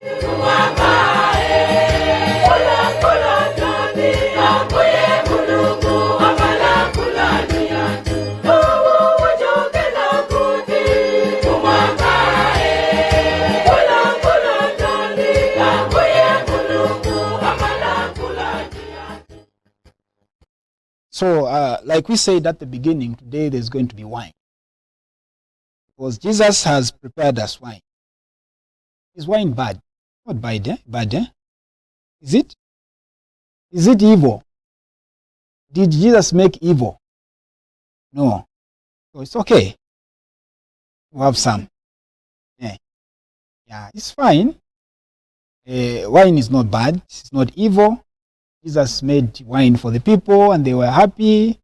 So, like we said at the beginning, today there's going to be wine. Because Jesus has prepared us wine. Is wine bad? Not bad, eh? Bad, eh? Is it? Is it evil? Did Jesus make evil? No. So it's okay. We'll have some. Yeah, it's fine. Wine is not bad. It's not evil. Jesus made wine for the people and they were happy.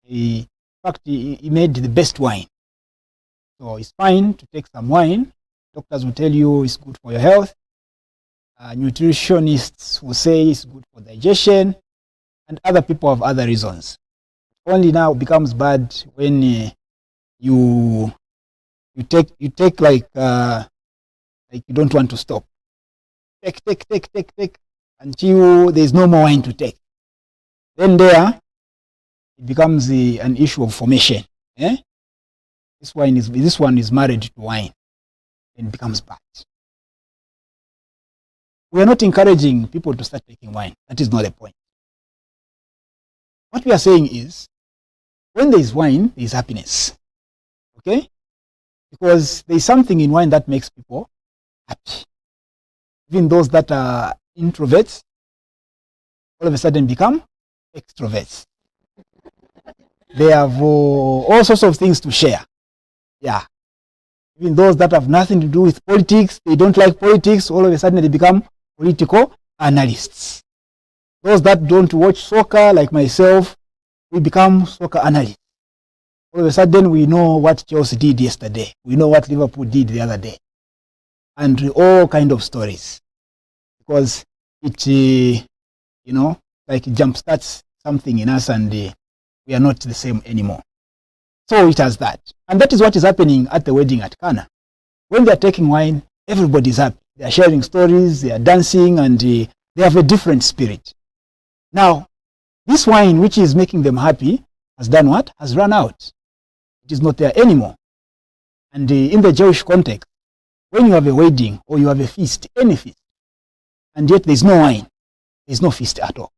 In fact, he made the best wine. So it's fine to take some wine. Doctors will tell you it's good for your health. Nutritionists will say it's good for digestion. And other people have other reasons. Only now it becomes bad when you take like you don't want to stop. Take until there's no more wine to take. Then there it becomes an issue of formation. Eh? This one is married to wine, and it becomes bad. We are not encouraging people to start taking wine. That is not the point. What we are saying is, when there is wine, there is happiness. Okay? Because there is something in wine that makes people happy. Even those that are introverts, all of a sudden become extroverts. They have all sorts of things to share. Yeah. Even those that have nothing to do with politics, they don't like politics, all of a sudden they become political analysts. Those that don't watch soccer, like myself, we become soccer analysts. All of a sudden we know what Chelsea did yesterday. We know what Liverpool did the other day. And all kind of stories. Because it, like it jumpstarts something in us and we are not the same anymore. So it has that. And that is what is happening at the wedding at Cana. When they are taking wine, everybody is happy. They are sharing stories, they are dancing, and they have a different spirit. Now, this wine which is making them happy has done what? Has run out. It is not there anymore. And in the Jewish context, when you have a wedding or you have a feast, any feast, and yet there is no wine, there is no feast at all.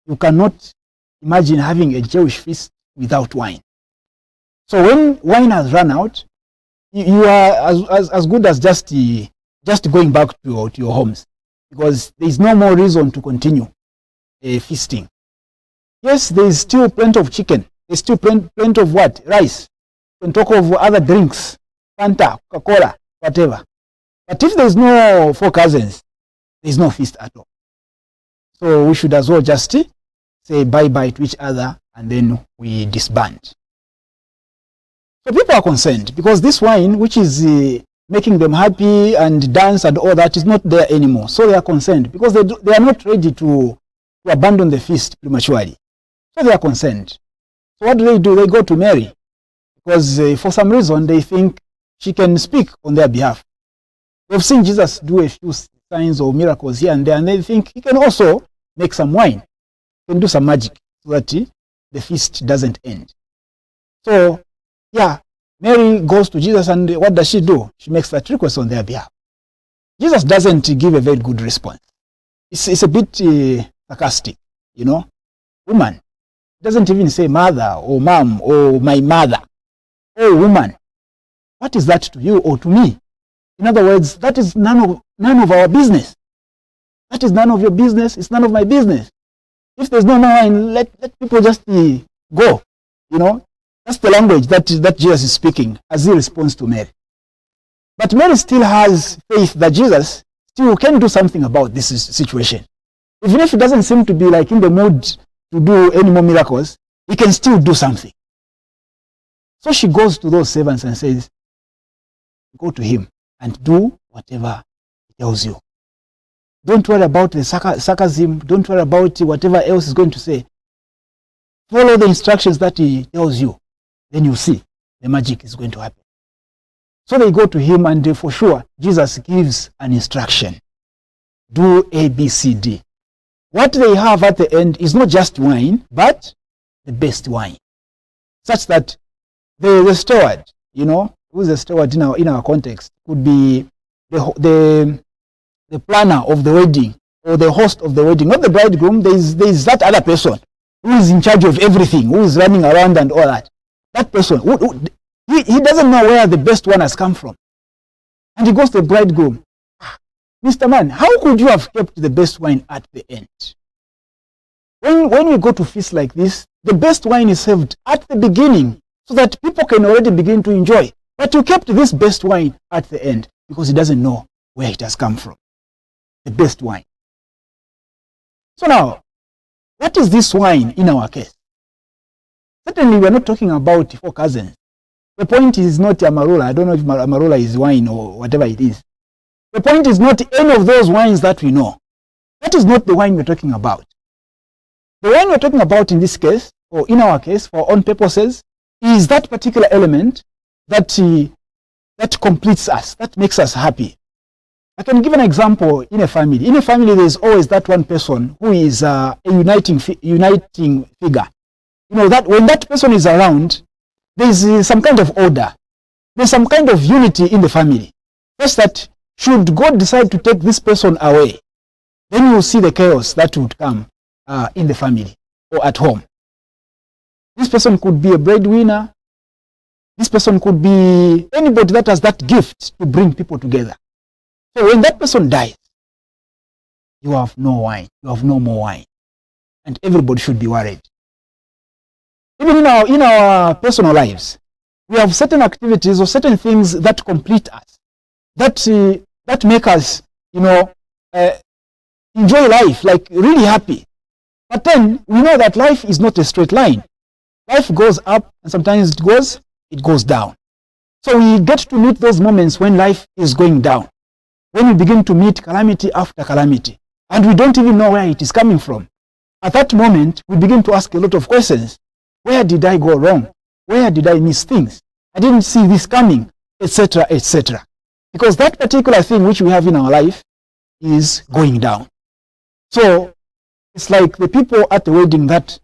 You cannot imagine having a Jewish feast without wine. So when wine has run out, you are as good as just going back to your homes, because there is no more reason to continue feasting. Yes, there is still plenty of chicken. There is still plenty of what? Rice. You can talk of other drinks, Fanta, Coca-Cola, whatever. But if there is no four cousins, there is no feast at all. So we should as well just say bye-bye to each other and then we disband. So people are concerned because this wine, which is making them happy and dance and all that, is not there anymore. So they are concerned because they are not ready to abandon the feast prematurely. So they are concerned. So what do? They go to Mary because for some reason they think she can speak on their behalf. They've seen Jesus do a few signs or miracles here and there, and they think he can also make some wine. He can do some magic so that the feast doesn't end. So, yeah, Mary goes to Jesus, and what does she do? She makes that request on their behalf. Jesus doesn't give a very good response. It's a bit sarcastic, Woman. Doesn't even say mother or mom or my mother. Oh, woman, what is that to you or to me? In other words, that is none of our business. That is none of your business. It's none of my business. If there's no wine, let people just go. That's the language that Jesus is speaking as he responds to Mary. But Mary still has faith that Jesus still can do something about this situation. Even if he doesn't seem to be like in the mood to do any more miracles, he can still do something. So she goes to those servants and says, go to him and do whatever he tells you. Don't worry about the sarcasm. Don't worry about whatever else is going to say. Follow the instructions that he tells you. Then you see the magic is going to happen. So they go to him, and for sure, Jesus gives an instruction. Do A, B, C, D. What they have at the end is not just wine, but the best wine. Such that the steward, who's the steward in our context, could be the planner of the wedding or the host of the wedding, not the bridegroom. There's that other person who is in charge of everything, who is running around and all that. That person, he doesn't know where the best one has come from. And he goes to the bridegroom. Mr. Man, how could you have kept the best wine at the end? When we go to feasts like this, the best wine is served at the beginning so that people can already begin to enjoy. But you kept this best wine at the end because he doesn't know where it has come from. The best wine. So now, what is this wine in our case? Certainly, we're not talking about four cousins. The point is not Amarula. I don't know if Amarula is wine or whatever it is. The point is not any of those wines that we know. That is not the wine we're talking about. The wine we're talking about in this case, or in our case, for our own purposes, is that particular element that completes us, that makes us happy. I can give an example in a family. In a family, there's always that one person who is a uniting figure. That when that person is around, there's some kind of order. There's some kind of unity in the family. Just that should God decide to take this person away, then you'll see the chaos that would come in the family or at home. This person could be a breadwinner. This person could be anybody that has that gift to bring people together. So when that person dies, you have no wine. You have no more wine. And everybody should be worried. Even in our personal lives, we have certain activities or certain things that complete us, that make us, enjoy life, like really happy. But then we know that life is not a straight line. Life goes up and sometimes it goes down. So we get to meet those moments when life is going down, when we begin to meet calamity after calamity, and we don't even know where it is coming from. At that moment, we begin to ask a lot of questions. Where did I go wrong? Where did I miss things? I didn't see this coming, etc., etc. Because that particular thing which we have in our life is going down. So it's like the people at the wedding that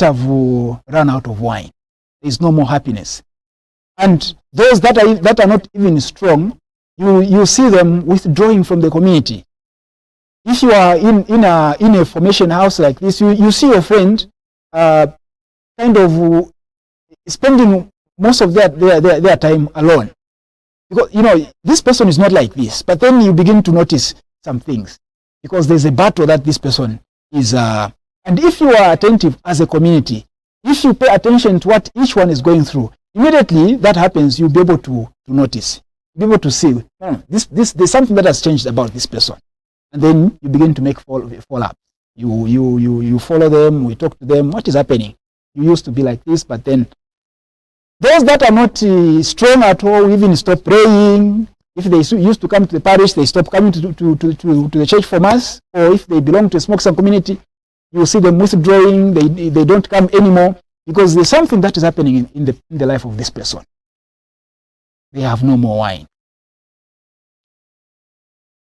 have run out of wine. There's no more happiness. And those that are not even strong, you see them withdrawing from the community. If you are in a formation house like this, you see your friend kind of spending most of their time alone. Because, this person is not like this. But then you begin to notice some things. Because there's a battle that this person is... and if you are attentive as a community, if you pay attention to what each one is going through, immediately that happens, you'll be able to notice. You'll be able to see, there's something that has changed about this person. And then you begin to make follow-up. You follow them, we talk to them, what is happening? You used to be like this, but then those that are not strong at all even stop praying. If they used to come to the parish, they stop coming to the church for mass. Or if they belong to a smoke some community, you see them withdrawing. They don't come anymore because there's something that is happening in the life of this person. They have no more wine.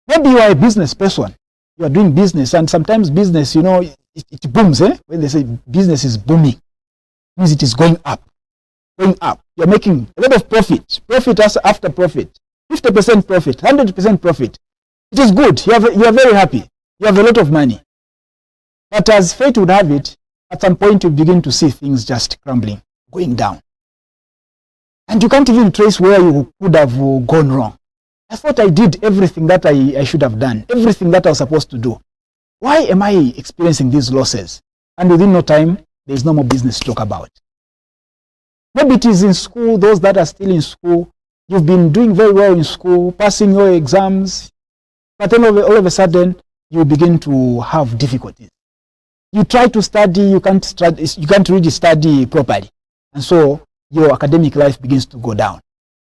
Maybe you are a business person. You are doing business, and sometimes business, it booms. When they say business is booming, it means it is going up. Going up. You're making a lot of profit. Profit after profit. 50% profit, 100% profit. It is good. You are very happy. You have a lot of money. But as fate would have it, at some point you begin to see things just crumbling, going down. And you can't even trace where you could have gone wrong. I thought I did everything that I should have done, everything that I was supposed to do. Why am I experiencing these losses? And within no time, there is no more business to talk about. Maybe it is in school, those that are still in school, you've been doing very well in school, passing your exams, but then all of a sudden, you begin to have difficulties. You try to study, you can't really study properly. And so your academic life begins to go down.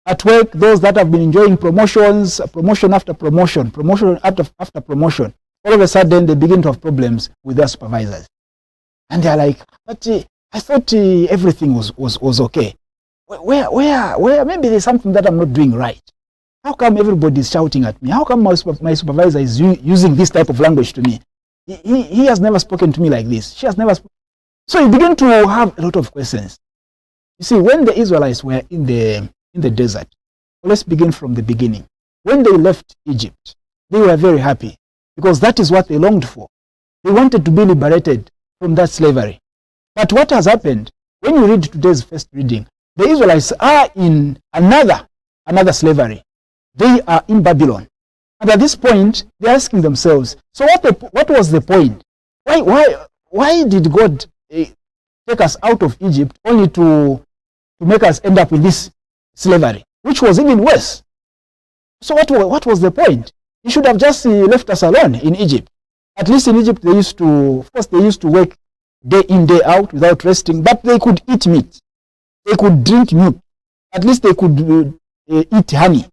At work, those that have been enjoying promotions, promotion after promotion, promotion after promotion, all of a sudden they begin to have problems with their supervisors. And they're like, but I thought everything was okay. Where maybe there's something that I'm not doing right. How come everybody is shouting at me? How come my supervisor is using this type of language to me? He has never spoken to me like this. She has never spoken. So you begin to have a lot of questions. You see, when the Israelites were in the desert, let's begin from the beginning. When they left Egypt, they were very happy because that is what they longed for. They wanted to be liberated from that slavery. But what has happened? When you read today's first reading, the Israelites are in another slavery. They are in Babylon. And at this point, they're asking themselves, so what was the point? Why did God take us out of Egypt only to make us end up in this slavery, which was even worse? So what was the point? He should have just left us alone in Egypt. At least in Egypt, they used to work day in, day out without resting, but they could eat meat. They could drink milk. At least they could eat honey.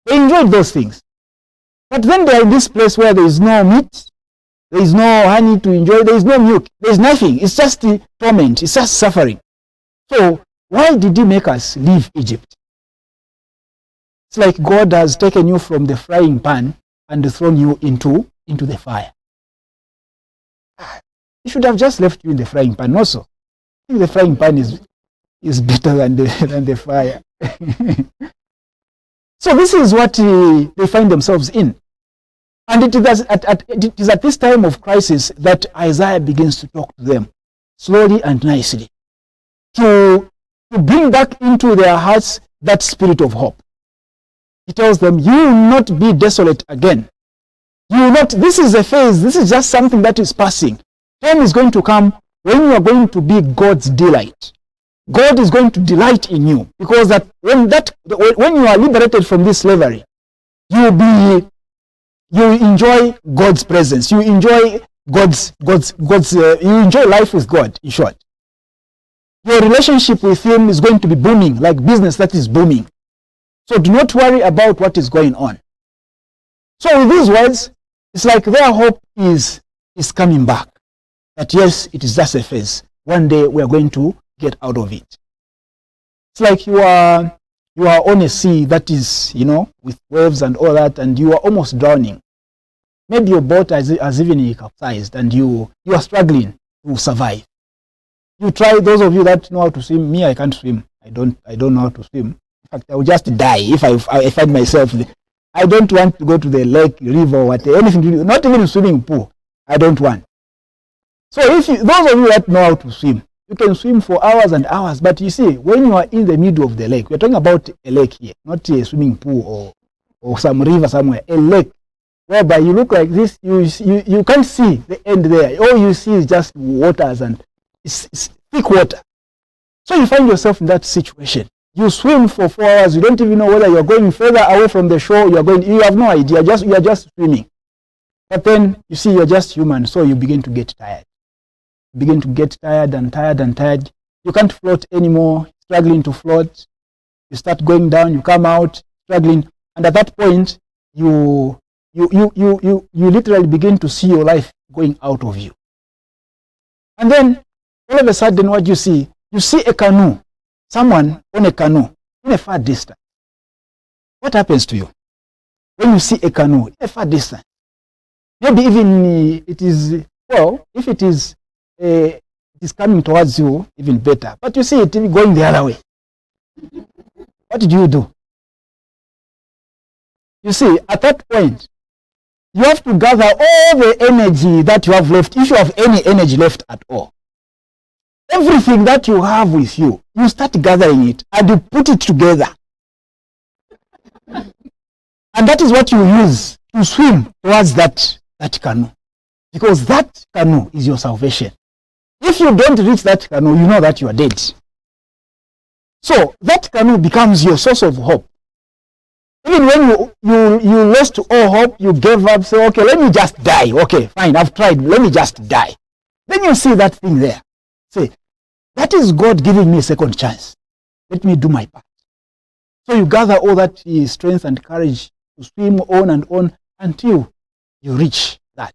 They enjoyed those things. But then they are in this place where there is no meat, there is no honey to enjoy, there is no milk, there is nothing. It's just torment, it's just suffering. So why did he make us leave Egypt? It's like God has taken you from the frying pan and thrown you into the fire. He should have just left you in the frying pan also. I think the frying pan is better than the fire. So this is what they find themselves in. And it is at this time of crisis that Isaiah begins to talk to them slowly and nicely to bring back into their hearts that spirit of hope. He tells them, you will not be desolate again. You will not, this is a phase, this is just something that is passing. Time is going to come when you are going to be God's delight. God is going to delight in you, because when you are liberated from this slavery, you enjoy God's presence. You enjoy you enjoy life with God, in short. Your relationship with Him is going to be booming, like business that is booming. So do not worry about what is going on. So with these words, it's like their hope is coming back. That yes, it is just a phase. One day we are going to get out of it. It's like you are on a sea that is, with waves and all that, and you are almost drowning. Maybe your boat has even capsized and you are struggling to survive. You try, those of you that know how to swim. Me, I can't swim. I don't know how to swim. In fact, I will just die if I find myself there. I don't want to go to the lake, river, or whatever, anything to do, not even a swimming pool. I don't want. So those of you that know how to swim, you can swim for hours and hours, but you see, when you are in the middle of the lake, we're talking about a lake here, not a swimming pool or some river somewhere, a lake, whereby you look like this, you can't see the end there. All you see is just waters, and it's thick water. So you find yourself in that situation. You swim for 4 hours, you don't even know whether you're going further away from the shore, you have no idea, you are just swimming. But then, you see, you're just human, so you begin to get tired. You begin to get tired and tired and tired. You can't float anymore, struggling to float. You start going down, you come out, struggling. And at that point, you literally begin to see your life going out of you. And then, all of a sudden, what you see a canoe, someone on a canoe in a far distance. What happens to you when you see a canoe in a far distance? Maybe even it is, well, if it is coming towards you, even better. But you see it going the other way. What do? You see, at that point, you have to gather all the energy that you have left, if you have any energy left at all. Everything that you have with you, you start gathering it and you put it together. And that is what you use to swim towards that canoe. Because that canoe is your salvation. If you don't reach that canoe, you know that you are dead. So that canoe becomes your source of hope. Even when you lost all hope, you gave up, say, okay, let me just die. Okay, fine, I've tried, let me just die. Then you see that thing there. Say, that is God giving me a second chance. Let me do my part. So you gather all that strength and courage to swim on and on until you reach that.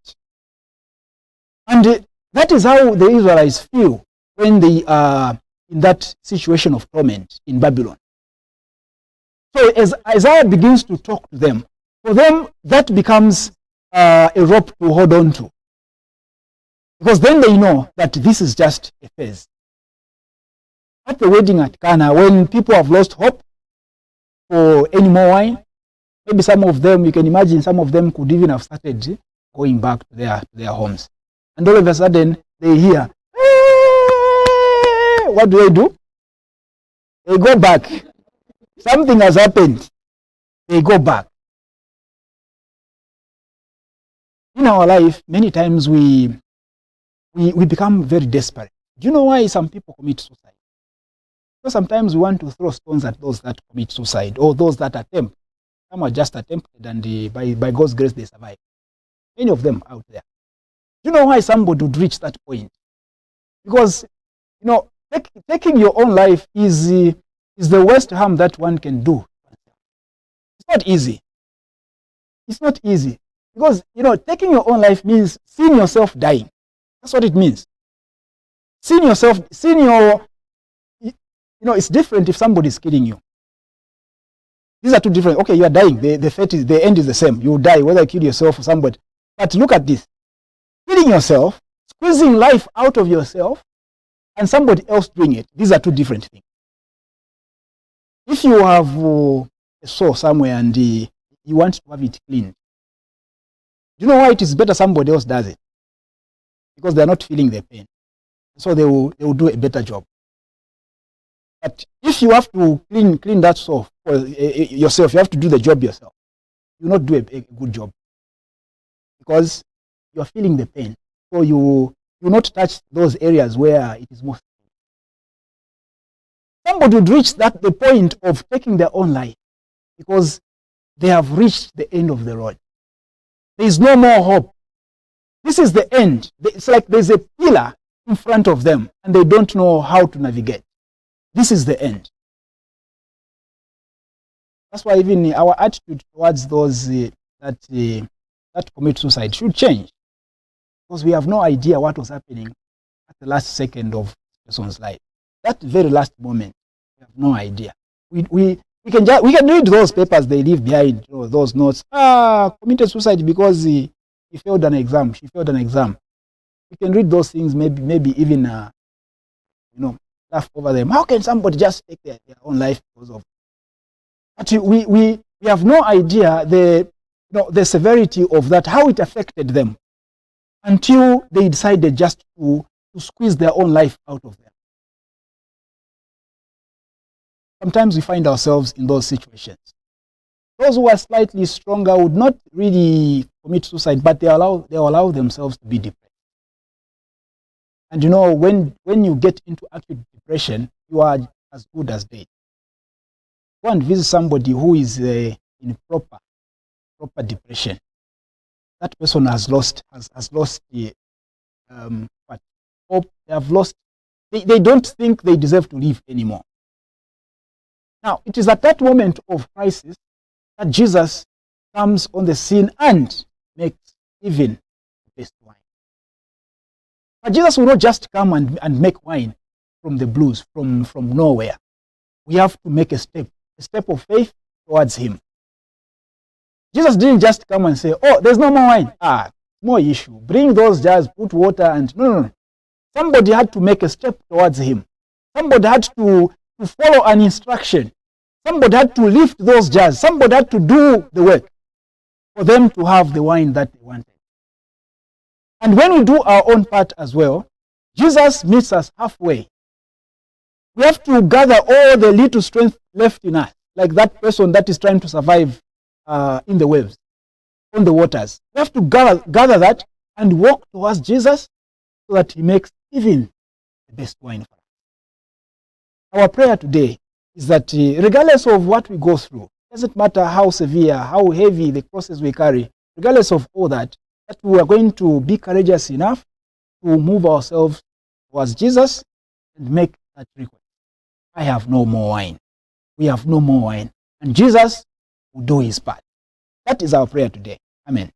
And that is how the Israelites feel when they are in that situation of torment in Babylon. So as Isaiah begins to talk to them, for them that becomes a rope to hold on to. Because then they know that this is just a phase. At the wedding at Cana, when people have lost hope for any more wine, maybe some of them, you can imagine some of them could even have started going back to their homes. And all of a sudden, they hear, what do? They go back. Something has happened. They go back. In our life, many times we become very desperate. Do you know why some people commit suicide? Because sometimes we want to throw stones at those that commit suicide or those that attempt. Some are just attempted and by God's grace they survive. Many of them out there. Do you know why somebody would reach that point? Because, taking your own life is the worst harm that one can do. It's not easy. It's not easy. Because, taking your own life means seeing yourself dying. That's what it means. Seeing your, it's different if somebody is killing you. These are two different. Okay, you are dying. The fate is, the end is the same. You will die, whether you kill yourself or somebody. But look at this. Killing yourself, squeezing life out of yourself, and somebody else doing it. These are two different things. If you have a sore somewhere and you want to have it cleaned, do you know why it is better somebody else does it? Because they are not feeling the pain. So they will do a better job. But if you have to clean that sore for yourself, you have to do the job yourself. You will not do a good job. Because you are feeling the pain. So you will not touch those areas where it is most painful. Somebody would reach the point of taking their own life because they have reached the end of the road. There is no more hope. This is the end. It's like there's a pillar in front of them and they don't know how to navigate. This is the end. That's why even our attitude towards those that commit suicide should change. Because we have no idea what was happening at the last second of the person's life. That very last moment, we have no idea. We can read those papers they leave behind, those notes. Committed suicide because he failed an exam. She failed an exam. We can read those things, maybe even laugh over them. How can somebody just take their own life because of? But we have no idea the severity of that, how it affected them, until they decided just to squeeze their own life out of them. Sometimes we find ourselves in those situations. Those who are slightly stronger would not really commit suicide, but they allow themselves to be depressed. And when you get into acute depression, you are as good as dead. Go and visit somebody who is in proper depression. That person has lost the hope. They have lost. They don't think they deserve to live anymore. Now, it is at that moment of crisis that Jesus comes on the scene and makes even the best wine. But Jesus will not just come and make wine from the blues, from nowhere. We have to make a step of faith towards him. Jesus didn't just come and say, there's no more wine. More issue. Bring those jars, put water, and no. Somebody had to make a step towards him. Somebody had to follow an instruction. Somebody had to lift those jars. Somebody had to do the work for them to have the wine that they wanted. And when we do our own part as well, Jesus meets us halfway. We have to gather all the little strength left in us, like that person that is trying to survive in the waves, on the waters. We have to gather that and walk towards Jesus so that he makes even the best wine for us. Our prayer today is that regardless of what we go through, doesn't matter how severe, how heavy the crosses we carry, regardless of all that we are going to be courageous enough to move ourselves towards Jesus and make that request. I have no more wine. We have no more wine. And Jesus will do his part. That is our prayer today. Amen.